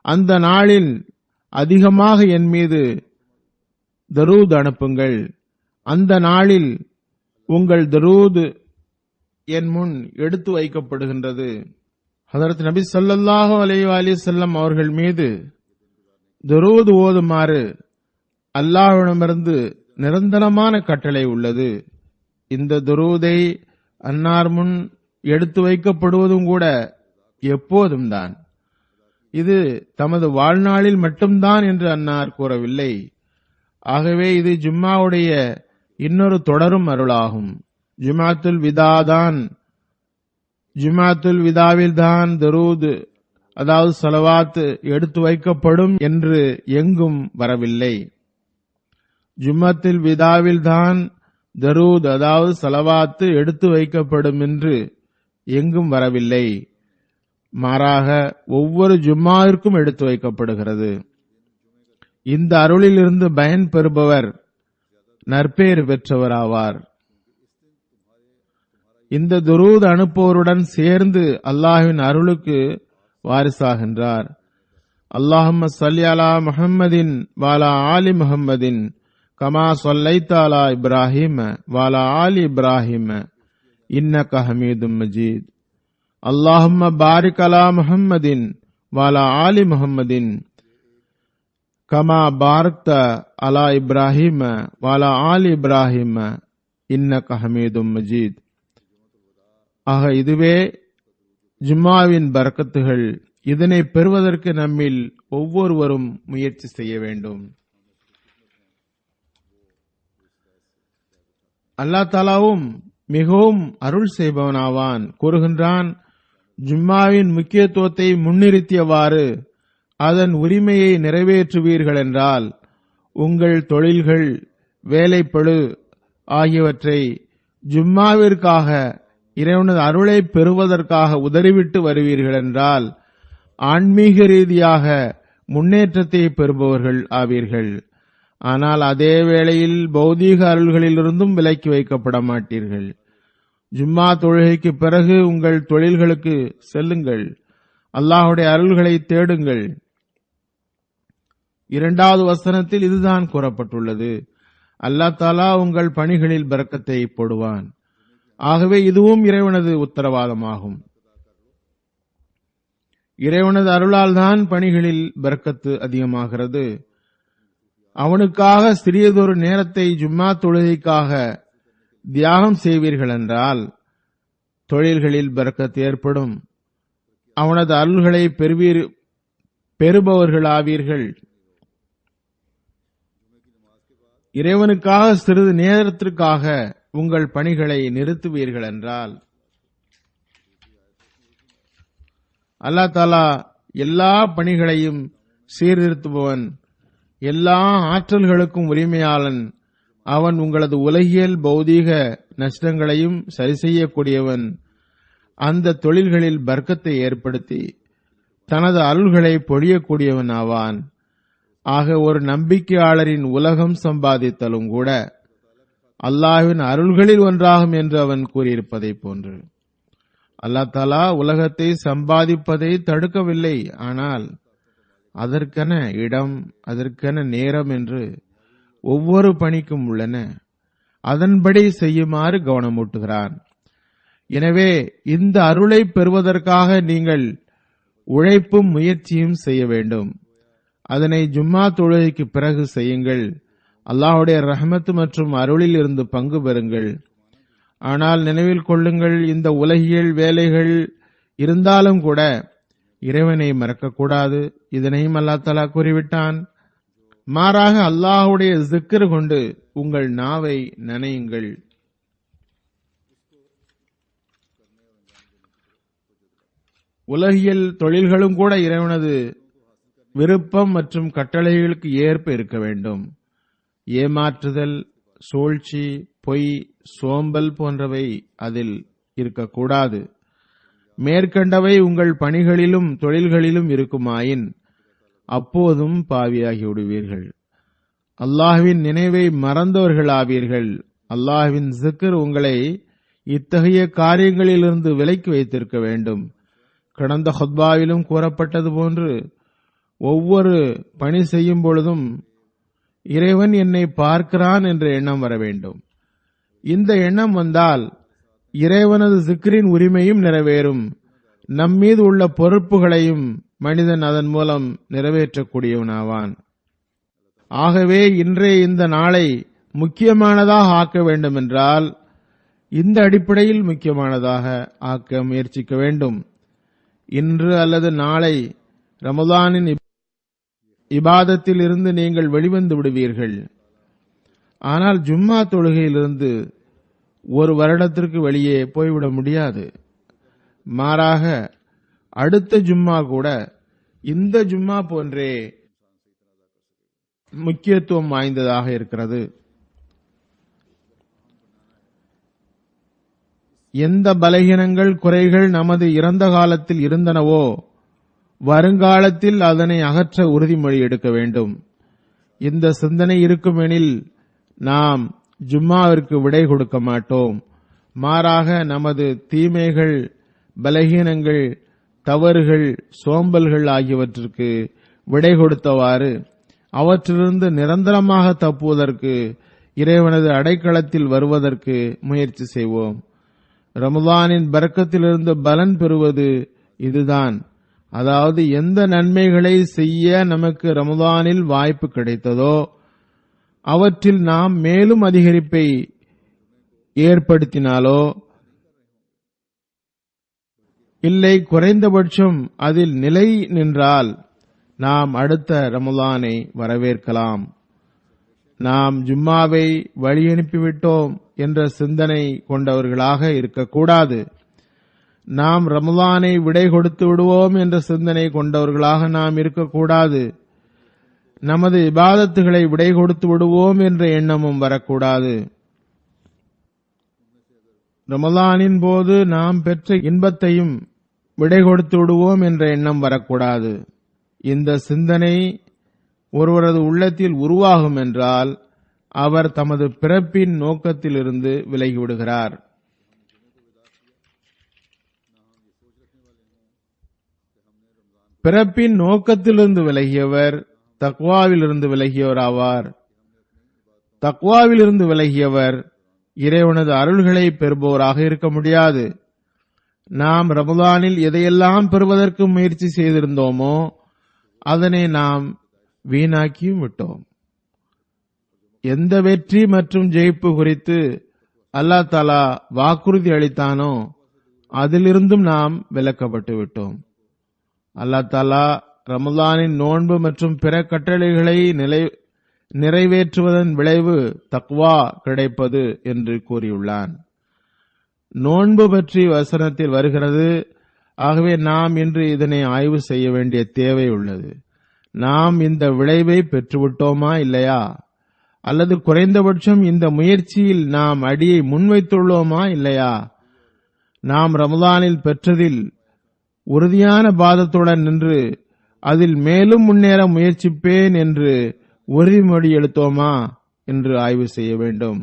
அந்த நாளில் அதிகமாக என் மீது தரூத் அனுப்புங்கள். அந்த நாளில் உங்கள் தரூத் என் முன் எடுத்து வைக்கப்படுகின்றது. ஹஜரத் நபி ஸல்லல்லாஹு அலைஹி வஸல்லம் அவர்கள் மீது தரூத் ஓதுமாறு அல்லாஹ்விடமிருந்து நிரந்தரமான கட்டளை உள்ளது. இந்த தரூதை அன்னார் முன் எடுத்து வைக்கப்படுவதும் கூட எப்போதும் தான். இது தமது வாழ்நாளில் மட்டும்தான் என்று அன்னார் கூறவில்லை. ஆகவே இது ஜும்மாவுடைய இன்னொரு தொடரும் அருளாகும். ஜுமாத்துல் விதாவில்தான் தரூத் அதாவது ஸலவாத் எடுத்து வைக்கப்படும் என்று எங்கும் வரவில்லை. ஜும்மத்துல் விதாவில்தான் தரூத் அதாவது ஸலவாத் எடுத்து வைக்கப்படும் என்று எங்கும் வரவில்லை. மாறாக ஒவ்வொரு ஜும்மாவிற்கும் எடுத்து வைக்கப்படுகிறது. இந்த அருளிலிருந்து பயன் பெறுபவர் நற்பேறு பெற்றவராவார். இந்த துரூத் அனுப்புவோருடன் சேர்ந்து அல்லாஹ்வின் அருளுக்கு வாரிசாகின்றார். அல்லாஹும்ம ஸல்லி அலா முஹம்மதின் வஅலா ஆலி முஹம்மதின் கமா ஸல்லைத அலா இப்ராஹீம வஅலா ஆலி இப்ராஹீம இன்னக ஹமீதும் மஜீத். அல்லாஹும்ம பாரிக் அலா முஹம்மதின் வஅலா ஆலி முஹம்மதின் கமா பாரக்த அலா இப்ராஹீம வஅலா ஆலி இப்ராஹீம இன்னக ஹமீதும் மஜீத். ஆக இதுவே ஜும்மாவின் பரக்கத்துகள். இதனை பெறுவதற்கு நம்மில் ஒவ்வொருவரும் முயற்சி செய்ய வேண்டும். அல்லாஹ் தஆலாவும் மிகவும் அருள் செய்பவனாவான். கூறுகின்றான், ஜும்மாவின் முக்கியத்துவத்தை முன்னிறுத்தியவாறு அதன் உரிமையை நிறைவேற்றுவீர்கள் என்றால் உங்கள் தொழில்கள், வேலைப்பளு ஆகியவற்றை ஜும்மாவிற்காக இறைவனது அருளை பெறுவதற்காக உதறிவிட்டு வருவீர்கள் என்றால் ஆன்மீக ரீதியாக முன்னேற்றத்தை பெறுபவர்கள் ஆவீர்கள். ஆனால் அதே வேளையில் பௌதீக அருள்களிலிருந்தும் விலக்கி வைக்கப்பட மாட்டீர்கள். ஜும்மா தொழுகைக்கு பிறகு உங்கள் தொழில்களுக்கு செல்லுங்கள், அல்லாஹ்வுடைய அருள்களை தேடுங்கள். இரண்டாவது வசனத்தில் இதுதான் கூறப்பட்டுள்ளது. அல்லாஹ் தஆலா உங்கள் பணிகளில் பரக்கத்தை போடுவான். ஆகவே இதுவும் இறைவனது உத்தரவாதமாகும். இறைவனது அருளால் தான் பணிகளில் பரக்கத்து அதிகமாகிறது. அவனுக்காக சிறியதொரு நேரத்தை ஜும்மா தொழுகைக்காக தியாகம் செய்வீர்கள் என்றால் தொழில்களில் பரக்கத்து ஏற்படும். அவனது அருள்களை பெறுபவர்களாவீர்கள். இறைவனுக்காக சிறிது நேரத்திற்காக உங்கள் பணிகளை நிறுத்துவீர்கள் என்றால் அல்லாஹ் தஆலா எல்லா பணிகளையும் சீர்திருத்துபவன், எல்லா ஆற்றல்களுக்கும் உரிமையாளன். அவன் உங்களது உலகியல் பௌதீக நஷ்டங்களையும் சரி செய்யக்கூடியவன். அந்த தொழில்களில் பர்க்கத்தை ஏற்படுத்தி தனது அருள்களை பொழியக்கூடியவன் ஆவான். ஆக ஒரு நம்பிக்கையாளரின் உலகம் சம்பாதித்தலும் கூட அல்லாஹ்வின் அருள்களில் ஒன்றாகும் என்று அவன் கூறியிருப்பதை போன்று அல்லாஹ் தஆலா உலகத்தை சம்பாதிப்பதை தடுக்கவில்லை. ஆனால் அதற்கென இடம், அதற்கென நேரம் என்று ஒவ்வொரு பணிக்கும் உள்ளன. அதன்படி செய்யுமாறு கவனமூட்டுகிறான். எனவே இந்த அருளை பெறுவதற்காக நீங்கள் உழைப்பும் முயற்சியும் செய்ய வேண்டும். அதனை ஜும்மா தொழுகைக்கு பிறகு செய்யுங்கள். அல்லாஹ்வுடைய ரஹ்மத் மற்றும் அருளில் இருந்து பங்கு பெறுங்கள். ஆனால் நினைவில் கொள்ளுங்கள், இந்த உலகியல் வேலைகள் இருந்தாலும் கூட இறைவனை மறக்கக்கூடாது. இதனையும் அல்லாஹ் தஆலா கூறிவிட்டான். மாறாக அல்லாஹ்வுடைய ஸிக்ர் கொண்டு உங்கள் நாவை நனையுங்கள். உலகியல் தொழில்களும் கூட இறைவனது விருப்பம் மற்றும் கட்டளைகளுக்கு ஏற்ப இருக்க வேண்டும். ஏமாற்றுதல், சூழ்ச்சி, பொய், சோம்பல் போன்றவை அதில் இருக்கக்கூடாது. மேற்கண்டவை உங்கள் பணிகளிலும் தொழில்களிலும் இருக்குமாயின் அப்போதும் பாவியாகி விடுவீர்கள். அல்லாஹ்வின் நினைவை மறந்தவர்களாவீர்கள். அல்லாஹ்வின் ஸிக்ர் உங்களை இத்தகைய காரியங்களிலிருந்து விலக்கி வைத்திருக்க வேண்டும். கடந்த ஹுத்பாவிலும் கூறப்பட்டது போன்று ஒவ்வொரு பணி செய்யும் பொழுதும் இறைவன் என்னை பார்க்கிறான் என்ற எண்ணம் வர வேண்டும். இந்த எண்ணம் வந்தால் இறைவனது ஸிக்ரின் உரிமையும் நிறைவேறும். நம்மீது உள்ள பொறுப்புகளையும் மனிதன் அதன் மூலம் நிறைவேற்றக்கூடியவனாவான். ஆகவே இன்றைய இந்த நாளை முக்கியமானதாக ஆக்க வேண்டும் என்றால் இந்த அடிப்படையில் முக்கியமானதாக ஆக்க முயற்சிக்க வேண்டும். இன்று அல்லது நாளை ரமலானின் இபாதத்தில் இருந்து நீங்கள் வெளிவந்து விடுவீர்கள். ஆனால் ஜும்மா தொழுகையிலிருந்து ஒரு வருடத்திற்கு வெளியே போய்விட முடியாது. மாறாக அடுத்த ஜும்மா கூட இந்த ஜும்மா போன்றே முக்கியத்துவம் வாய்ந்ததாக இருக்கிறது. எந்த பலகீனங்கள் குறைகள் நமது இறந்த காலத்தில் இருந்தனவோ வருங்காலத்தில் அதனை அகற்ற உறுதிமொழி எடுக்க வேண்டும். இந்த சிந்தனை இருக்குமெனில் நாம் ஜும்மாவிற்கு விடை கொடுக்க மாட்டோம். மாறாக நமது தீமைகள், பலகீனங்கள், தவறுகள், சோம்பல்கள் ஆகியவற்றிற்கு விடை கொடுத்தவாறு அவற்றிலிருந்து நிரந்தரமாக தப்புவதற்கு, இறைவனது அடைக்கலத்தில் வருவதற்கு முயற்சி செய்வோம். ரமலானின் பரக்கத்திலிருந்து பலன் பெறுவது இதுதான். அதாவது எந்த நன்மைகளை செய்ய நமக்கு ரமலானில் வாய்ப்பு கிடைத்ததோ அவற்றில் நாம் மேலும் அதிகரிப்பை ஏற்படுத்தினாலோ இல்லை குறைந்தபட்சம் அதில் நிலை நின்றால் நாம் அடுத்த ரமலானை வரவேற்கலாம். நாம் ஜும்மாவை வழி அனுப்பிவிட்டோம் என்ற சிந்தனை கொண்டவர்களாக இருக்கக்கூடாது. நாம் ரமலானை விடை கொடுத்து விடுவோம் என்ற சிந்தனை கொண்டவர்களாக நாம் இருக்கக்கூடாது. நமது இபாதத்துகளை விடை கொடுத்து விடுவோம் என்ற எண்ணமும் வரக்கூடாது. ரமலானின் போது நாம் பெற்ற இன்பத்தையும் விடை கொடுத்து விடுவோம் என்ற எண்ணம் வரக்கூடாது. இந்த சிந்தனை ஒருவரது உள்ளத்தில் உருவாகும் என்றால் அவர் தமது பிறப்பின் நோக்கத்திலிருந்து விலகிவிடுகிறார். பிறப்பின் நோக்கத்திலிருந்து விலகியவர் தக்வாவிலிருந்து விலகியவர் ஆவார். தக்வாவிலிருந்து விலகியவர் இறைவனது அருள்களை பெறுபவராக இருக்க முடியாது. நாம் ரமலானில் எதையெல்லாம் பெறுவதற்கு முயற்சி செய்திருந்தோமோ அதனை நாம் வீணாக்கியும் விட்டோம். எந்த வெற்றி மற்றும் ஜெயிப்பு குறித்து அல்லாஹ் தஆலா வாக்குறுதி அளித்தானோ அதிலிருந்தும் நாம் விலக்கப்பட்டு விட்டோம். அல்லாஹ் தஆலா ரமலானின் நோன்பு மற்றும் பிற கட்டளைகளை நிறைவேற்றுவதன் விளைவு தக்வா கிடைப்பது என்று கூறியுள்ளான். நோன்பு பற்றி வசனத்தில் வருகிறது. ஆகவே நாம் இன்று இதனை ஆய்வு செய்ய வேண்டிய தேவை உள்ளது. நாம் இந்த விளைவை பெற்றுவிட்டோமா இல்லையா, அல்லது குறைந்தபட்சம் இந்த முயற்சியில் நாம் அடியை முன்வைத்துள்ளோமா இல்லையா? நாம் ரமலானில் பெற்றதில் உறுதியான பாதத்துடன் நின்று அதில் மேலும் முன்னேற முயற்சிப்பேன் என்று உறுதிமொழி எடுத்தோமா என்று ஆய்வு செய்ய வேண்டும்.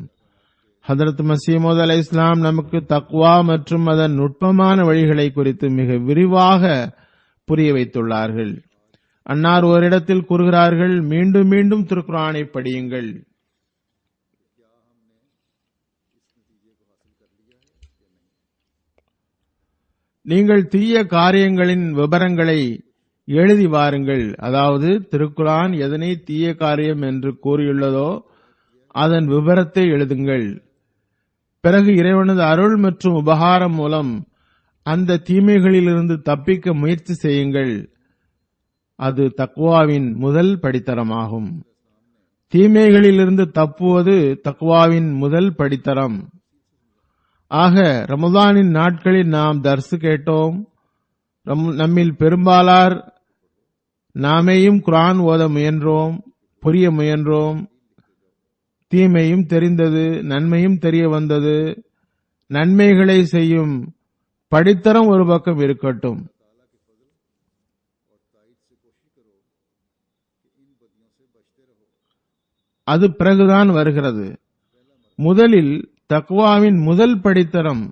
ஹதரத் மஸீஹ் மவ்ஊத் அலைஹிஸ்ஸலாம் நமக்கு தக்வா மற்றும் அதன் நுட்பமான வழிகளை குறித்து மிக விரிவாக புரிய வைத்துள்ளார்கள். அன்னார் ஓரிடத்தில் கூறுகிறார்கள், மீண்டும் மீண்டும் திருக்குர்ஆனை படியுங்கள். நீங்கள் தீய காரியங்களின் விபரங்களை எழுதி வாருங்கள். அதாவது திருக்குர்ஆன் எதனை தீய காரியம் என்று கூறியுள்ளதோ அதன் விபரத்தை எழுதுங்கள். பிறகு இறைவனது அருள் மற்றும் உபகாரம் மூலம் அந்த தீமைகளிலிருந்து தப்பிக்க முயற்சி செய்யுங்கள். அது தக்வாவின் முதல் படித்தரமாகும். தீமைகளிலிருந்து தப்புவது தக்வாவின் முதல் படித்தரம். ஆக ரமலானின் நாட்களில் நாம் தர்ஸ் கேட்டோம். நம்மில் பெரும்பாலார் நாமேயும் குர்ஆன் ஓத முயன்றோம், புரிய முயன்றோம். தீமையும் தெரிந்தது, நன்மையும் தெரிய வந்தது. நன்மைகளை செய்யும் படித்தரம் ஒரு பக்கம் இருக்கட்டும், அது பிறகுதான் வருகிறது. முதலில் தக்வாவின் முதல் படித்தரம்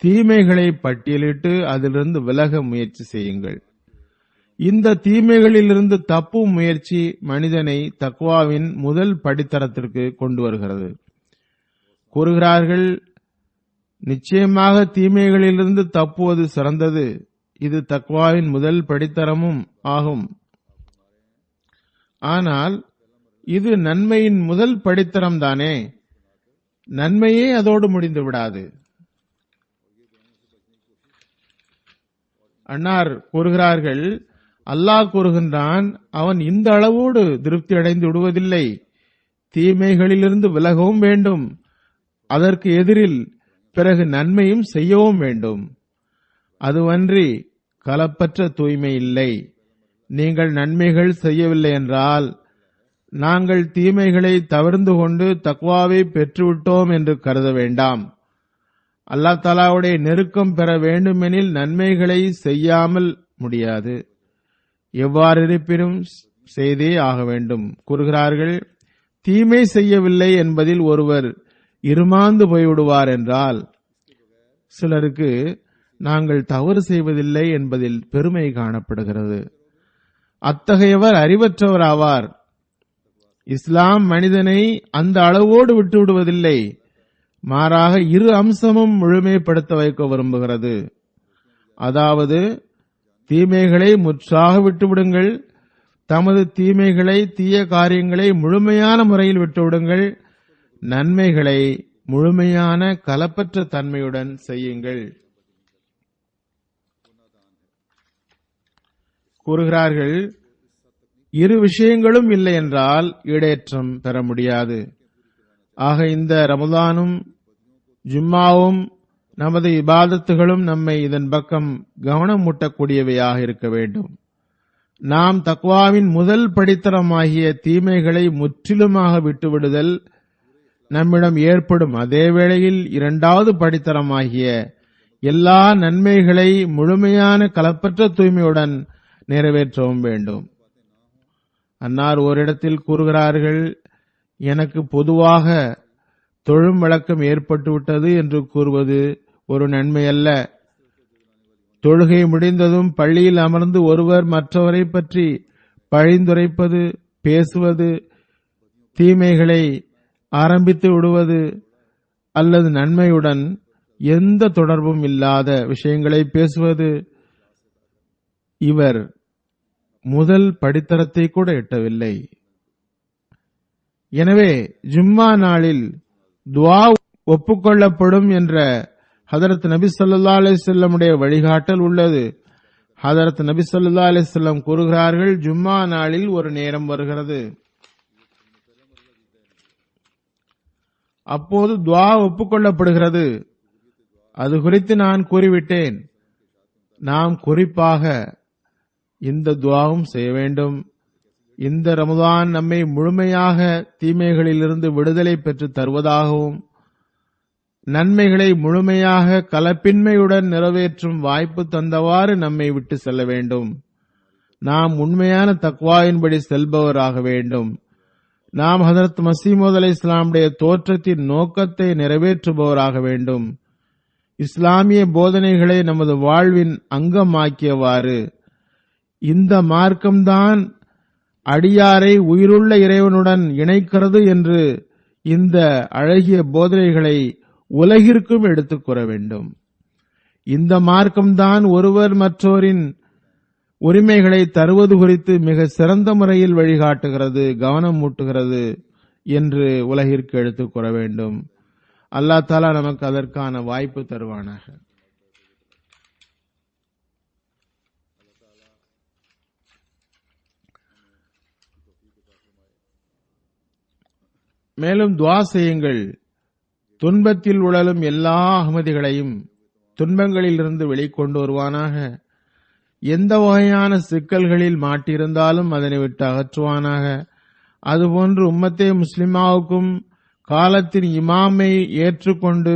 தீமைகளை பட்டியலிட்டு அதிலிருந்து விலக முயற்சி செய்யுங்கள். இந்த தீமைகளிலிருந்து தப்பும் முயற்சி மனிதனை தக்வாவின் முதல் படித்தரத்திற்கு கொண்டு வருகிறது. கூறுகிறார்கள், நிச்சயமாக தீமைகளிலிருந்து தப்புவது சிறந்தது. இது தக்வாவின் முதல் படித்தரமும் ஆகும். ஆனால் இது நன்மையின் முதல் படித்தரம் தானே. நன்மையே அதோடு முடிந்து விடாது. அன்னார் கூறுகிறார்கள், அல்லாஹ் கூறுகின்றான், அவன் இந்த அளவோடு திருப்தி அடைந்து விடுவதில்லை, தீமைகளிலிருந்து விலகவும் வேண்டும், அதற்கு எதிரில் பிறகு நன்மையும் செய்யவும் வேண்டும். அதுவன்றி கலப்பற்ற தூய்மை இல்லை. நீங்கள் நன்மைகள் செய்யவில்லை என்றால் நாங்கள் தீமைகளை தவிர்ந்து கொண்டு தக்வாவை பெற்றுவிட்டோம் என்று கருத வேண்டாம். அல்லாஹ் தஆலாவுடைய நெருக்கம் பெற வேண்டுமெனில் நன்மைகளை செய்யாமல் முடியாது. எவ்வாறு இருப்பினும் செய்தே ஆக வேண்டும் கூறுகிறார்கள். தீமை செய்யவில்லை என்பதில் ஒருவர் இருமாந்து போய்விடுவார் என்றால், சிலருக்கு நாங்கள் தவறு செய்வதில்லை என்பதில் பெருமை காணப்படுகிறது. அத்தகையவர் அறிவற்றவர் ஆவார். இஸ்லாம் மனிதனை அந்த அளவோடு விட்டுவிடுவதில்லை, மாறாக இரு அம்சமும் முழுமைப்படுத்த வைக்க விரும்புகிறது. அதாவது தீமைகளை முற்றாக விட்டுவிடுங்கள், தமது தீமைகளை தீய காரியங்களை முழுமையான முறையில் விட்டுவிடுங்கள், நன்மைகளை முழுமையான கலப்பற்ற தன்மையுடன் செய்யுங்கள் கூறுகிறார்கள். இரு விஷயங்களும் இல்லை என்றால் ஈடேற்றம் பெற முடியாது. ஆக இந்த ரமலானும் ஜும்மாவும் நமது இபாதத்துகளும் நம்மை இதன் பக்கம் கவனம் மூட்டக்கூடியவையாக இருக்க வேண்டும். நாம் தக்வாவின் முதல் படித்தரமாகிய தீமைகளை முற்றிலுமாக விட்டுவிடுதல் நம்மிடம் ஏற்படும். அதே வேளையில் இரண்டாவது படித்தரமாகிய எல்லா நன்மைகளை முழுமையான கலப்பற்ற தூய்மையுடன் நிறைவேற்றவும் வேண்டும். அன்னார் ஓரிடத்தில் கூறுகிறார்கள், எனக்கு பொதுவாக தொழும் வழக்கம் ஏற்பட்டுவிட்டது என்று கூறுவது ஒரு நன்மை அல்ல. தொழுகை முடிந்ததும் பள்ளியில் அமர்ந்து ஒருவர் மற்றவரை பற்றி பழிந்துரைப்பது, பேசுவது, தீமைகளை ஆரம்பித்து விடுவது அல்லது நன்மையுடன் எந்த தொடர்பும் இல்லாத விஷயங்களை பேசுவது, இவர் முதல் படித்தரத்தை கூட எட்டவில்லை. எனவே ஜும்மா நாளில் துஆ ஒப்புக்கொள்ளப்படும் என்ற ஹதரத் நபி ஸல்லல்லாஹு அலைஹி வஸல்லம் உடைய வழிகாட்டல் உள்ளது. ஹதரத் நபி ஸல்லல்லாஹு அலைஹி வஸல்லம் கூறுகிறார்கள், ஜும்மா நாளில் ஒரு நேரம் வருகிறது, அப்போது துஆ ஒப்புக்கொள்ளப்படுகிறது. அது குறித்து நான் கூறிவிட்டேன். நாம் குறிப்பாக இந்த துஆவும் செய்ய வேண்டும். இந்த ரமலான் நம்மை முழுமையாக தீமைகளிலிருந்து விடுதலை பெற்று தருவதாகவும் நன்மைகளை முழுமையாக கலப்பின்மையுடன் நிறைவேற்றும் வாய்ப்பு தந்தவாறு நம்மை விட்டு செல்ல வேண்டும். நாம் உண்மையான தக்வாவின்படி செல்பவராக வேண்டும். நாம் ஹதரத் மஸீமூத் அலைஹிஸ்ஸலாமுடைய தோற்றத்தின் நோக்கத்தை நிறைவேற்றுபவராக வேண்டும். இஸ்லாமிய போதனைகளை நமது வாழ்வின் அங்கமாக்கியவாறு இந்த மார்க்கம்தான் அடியாரை உயிருள்ள இறைவனுடன் இணைக்கிறது என்று இந்த அழகிய போதனைகளை உலகிற்கும் எடுத்துக் கூற வேண்டும். இந்த மார்க்கம்தான் ஒருவர் மற்றோரின் உரிமைகளை தருவது குறித்து மிக சிறந்த முறையில் வழிகாட்டுகிறது, கவனம் மூட்டுகிறது என்று உலகிற்கு எடுத்துக் கூற வேண்டும். அல்லாஹ் தஆலா நமக்கு அதற்கான வாய்ப்பு தருவானாக. மேலும் துஆ செய்யுங்கள். துன்பத்தில் உழலும் எல்லா அகமதிகளையும் துன்பங்களிலிருந்து வெளிக்கொண்டு வருவானாக. எந்த வகையான சிக்கல்களில் மாட்டியிருந்தாலும் அதனை விட்டு அகற்றுவானாக. அதுபோன்று உம்மத்தே முஸ்லிமாவுக்கும் காலத்தின் இமாமை ஏற்றுக்கொண்டு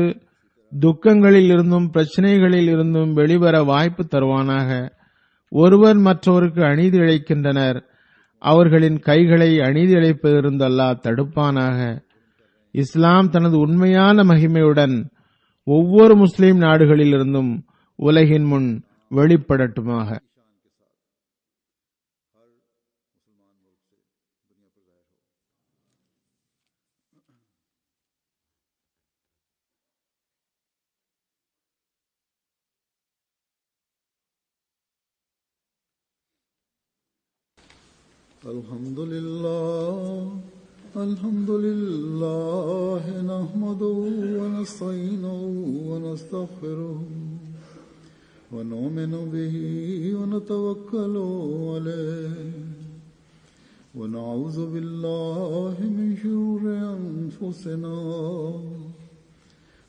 துக்கங்களில் இருந்தும் பிரச்சனைகளில் இருந்தும் வெளிவர வாய்ப்பு தருவானாக. ஒருவர் மற்றவருக்கு அநீதி இழைக்கின்றனர், அவர்களின் கைகளை அநீதி இழைப்பதிலிருந்து அல்லாஹ் தடுப்பானாக. இஸ்லாம் தனது உண்மையான மகிமையுடன் ஒவ்வொரு முஸ்லிம் நாடுகளிலிருந்தும் உலகின் முன் வெளிப்படட்டுமாக. الحمد لله نحمده ونستعينه ونستغفره ونؤمن به ونتوكل عليه ونعوذ بالله من شرور أنفسنا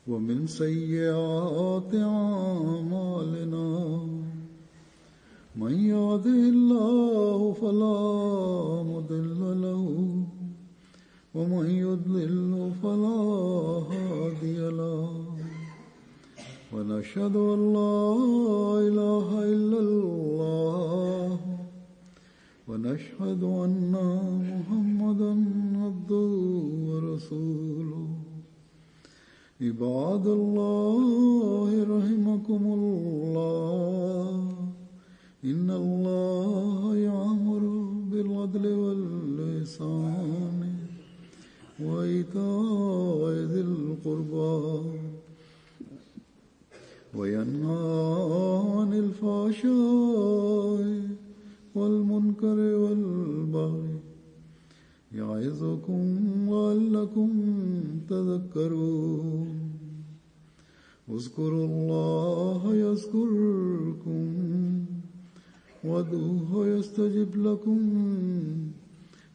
ومن سيئات أعمالنا من يهده الله فلا مضل له ومن يضلل فلا هادي له ونشهد أن لا إله إلا الله ونشهد أن محمدا عبده ورسوله عباد الله رحمكم الله إن الله يأمر بالعدل والإحسان وإيتاء ذي القربى وينهى عن الفحشاء والمنكر والبغي يعظكم لعلكم تذكرون اذكروا الله يذكركم وادعوه يستجب لكم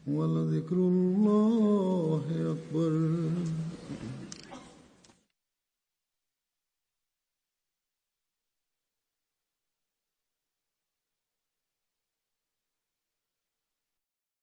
ولذكر الله أكبر.